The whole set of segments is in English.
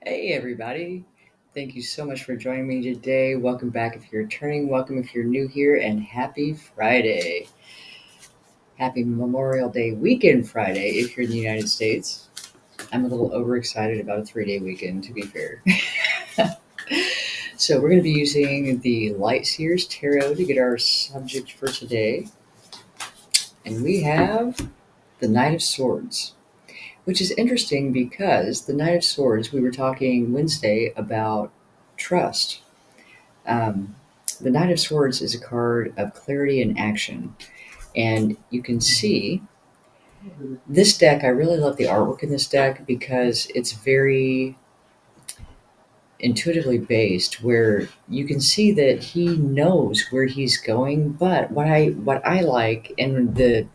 Hey, everybody. Thank you so much for joining me today. Welcome back if you're returning. Welcome if you're new here, and happy Friday. Happy Memorial Day weekend Friday if you're in the United States. I'm a little overexcited about a 3-day weekend, to be fair. So, we're going to be using the Light Seers Tarot to get our subject for today. And we have the Knight of Swords, which is interesting because the Knight of Swords, we were talking Wednesday about trust. Um, the Knight of Swords is a card of clarity and action. And you can see this deck, I really love the artwork in this deck because it's very intuitively based, where you can see that he knows where he's going. But what I like, and the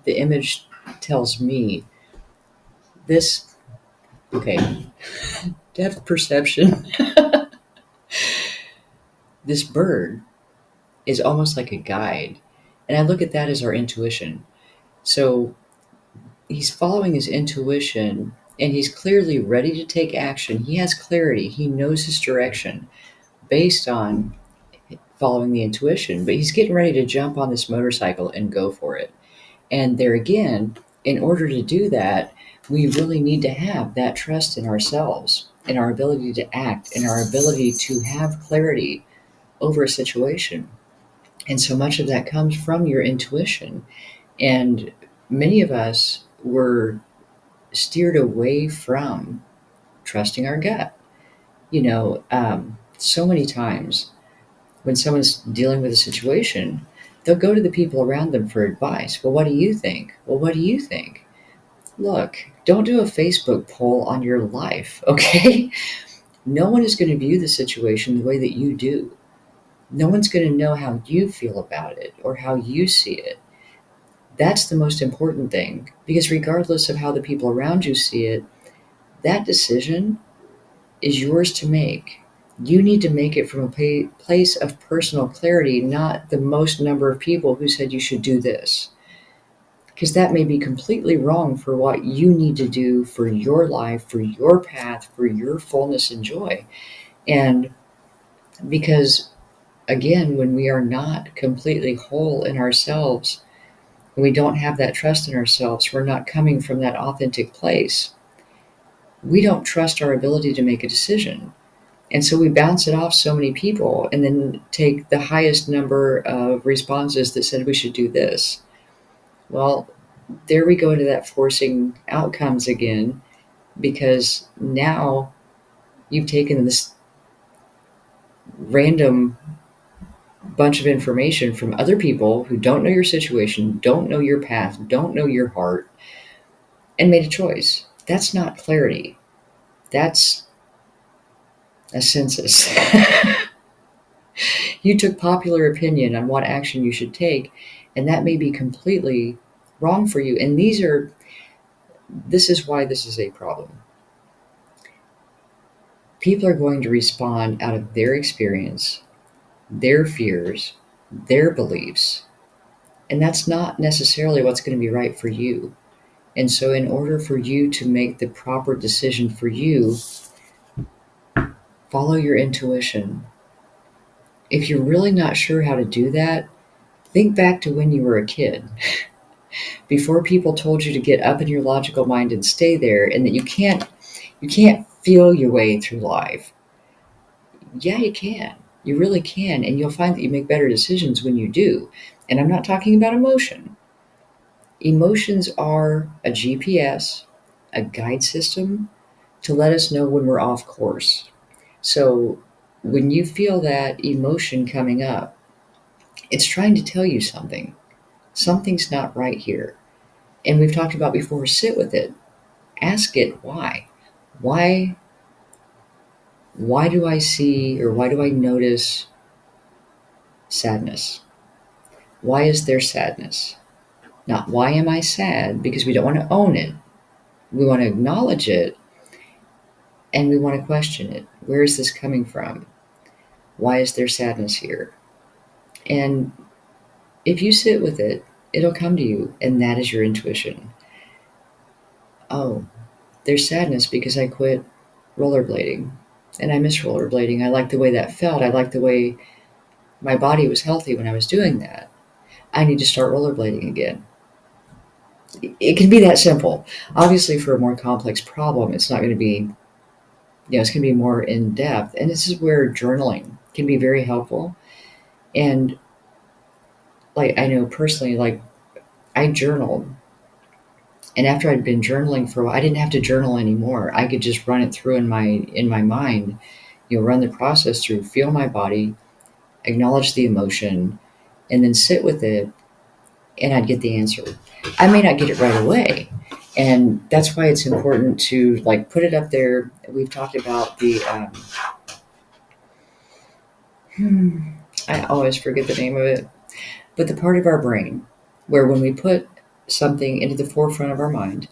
image tells me this, okay, depth perception. This bird is almost like a guide. And I look at that as our intuition. So he's following his intuition and he's clearly ready to take action. He has clarity. He knows his direction based on following the intuition, but he's getting ready to jump on this motorcycle and go for it. And there again, in order to do that, we really need to have that trust in ourselves, in our ability to act, in our ability to have clarity over a situation. And so much of that comes from your intuition. And many of us were steered away from trusting our gut. So many times when someone's dealing with a situation, they'll go to the people around them for advice. Well, what do you think? Well, what do you think? Look, don't do a Facebook poll on your life, okay? No one is going to view the situation the way that you do. No one's going to know how you feel about it or how you see it. That's the most important thing, because regardless of how the people around you see it, that decision is yours to make. You need to make it from a place of personal clarity, not the most number of people who said you should do this. Because that may be completely wrong for what you need to do for your life, for your path, for your fullness and joy. And because, again, when we are not completely whole in ourselves, and we don't have that trust in ourselves, we're not coming from that authentic place, we don't trust our ability to make a decision. And so we bounce it off so many people and then take the highest number of responses that said we should do this. Well, there we go to that forcing outcomes again, because now you've taken this random bunch of information from other people who don't know your situation, don't know your path, don't know your heart, and made a choice. That's not clarity. That's a census. You took popular opinion on what action you should take, and that may be completely wrong for you. And this is why this is a problem. People are going to respond out of their experience, their fears, their beliefs, and that's not necessarily what's going to be right for you. And so, in order for you to make the proper decision for you, follow your intuition. If you're really not sure how to do that, think back to when you were a kid. Before people told you to get up in your logical mind and stay there, and that you can't feel your way through life. Yeah, you can. You really can, and you'll find that you make better decisions when you do. And I'm not talking about emotion. Emotions are a GPS, a guide system to let us know when we're off course. So when you feel that emotion coming up, it's trying to tell you something. Something's not right here. And we've talked about before, sit with it. Ask it why. Why why do I see, or why do I notice sadness? Why is there sadness? Not why am I sad, because we don't want to own it. We want to acknowledge it, and we want to question it. Where is this coming from? Why is there sadness here? And if you sit with it, it'll come to you, and that is your intuition. Oh, there's sadness because I quit rollerblading. And I miss rollerblading. I like the way that felt. I like the way my body was healthy when I was doing that. I need to start rollerblading again. It can be that simple. Obviously, for a more complex problem, it's not going to be, it's going to be more in depth. And this is where journaling can be very helpful. And like, I know personally, like, I journaled. And after I'd been journaling for a while, I didn't have to journal anymore. I could just run it through in my mind, run the process through, feel my body, acknowledge the emotion, and then sit with it, and I'd get the answer. I may not get it right away. And that's why it's important to like put it up there. We've talked about the I always forget the name of it, but the part of our brain where when we put something into the forefront of our mind,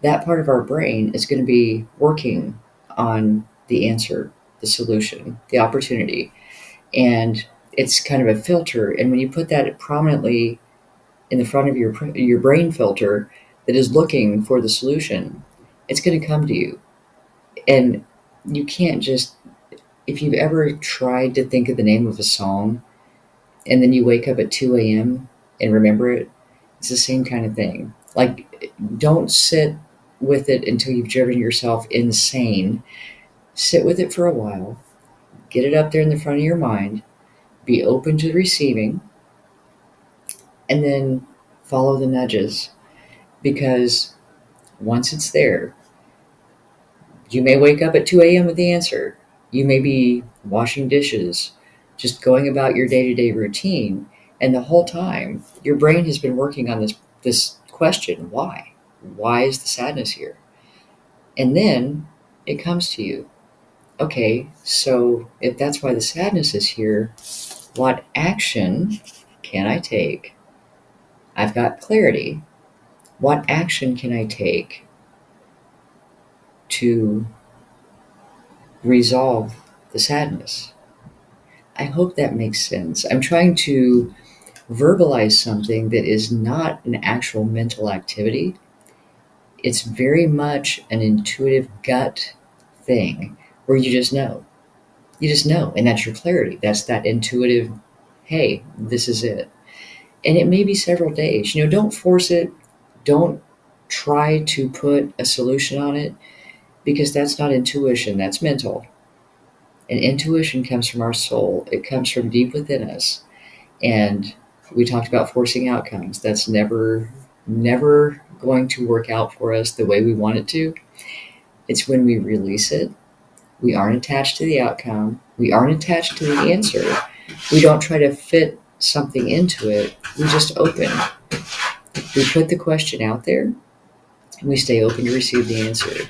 that part of our brain is going to be working on the answer, the solution, the opportunity. And it's kind of a filter. And when you put that prominently in the front of your brain filter that is looking for the solution, it's going to come to you. And you can't just, if you've ever tried to think of the name of a song and then you wake up at 2 a.m. and remember it, it's the same kind of thing. Like, don't sit with it until you've driven yourself insane. Sit with it for a while, get it up there in the front of your mind, be open to receiving, and then follow the nudges. Because once it's there, you may wake up at 2 a.m. with the answer. You may be washing dishes, just going about your day to day routine. And the whole time, your brain has been working on this question: why? Why is the sadness here? And then it comes to you. Okay, so if that's why the sadness is here, what action can I take? I've got clarity. What action can I take to resolve the sadness? I hope that makes sense. I'm trying to verbalize something that is not an actual mental activity. It's very much an intuitive gut thing where you just know. You just know. And that's your clarity. That's that intuitive, hey, this is it. And it may be several days. Don't force it. Don't try to put a solution on it, because that's not intuition, that's mental. And intuition comes from our soul, it comes from deep within us. And we talked about forcing outcomes. That's never going to work out for us the way we want it to. It's when we release it. We aren't attached to the outcome. We aren't attached to the answer. We don't try to fit something into it. We just open. We put the question out there, and we stay open to receive the answer.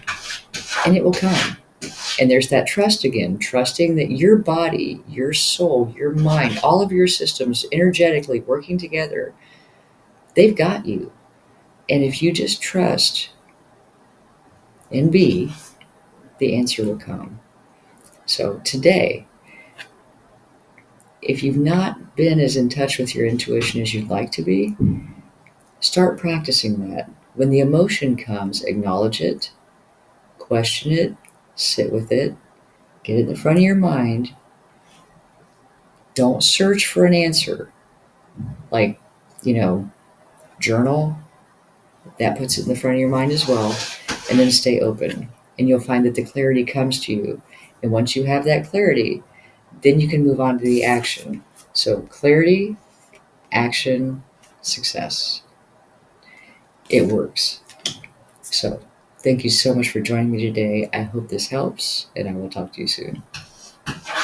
And it will come. And there's that trust again, trusting that your body, your soul, your mind, all of your systems energetically working together, they've got you. And if you just trust and be, the answer will come. So today, if you've not been as in touch with your intuition as you'd like to be, start practicing that. When the emotion comes, acknowledge it, question it, sit with it, get it in the front of your mind. Don't search for an answer. Like, journal, that puts it in the front of your mind as well. And then stay open. And you'll find that the clarity comes to you. And once you have that clarity, then you can move on to the action. So clarity, action, success. It works. So thank you so much for joining me today. I hope this helps, and I will talk to you soon.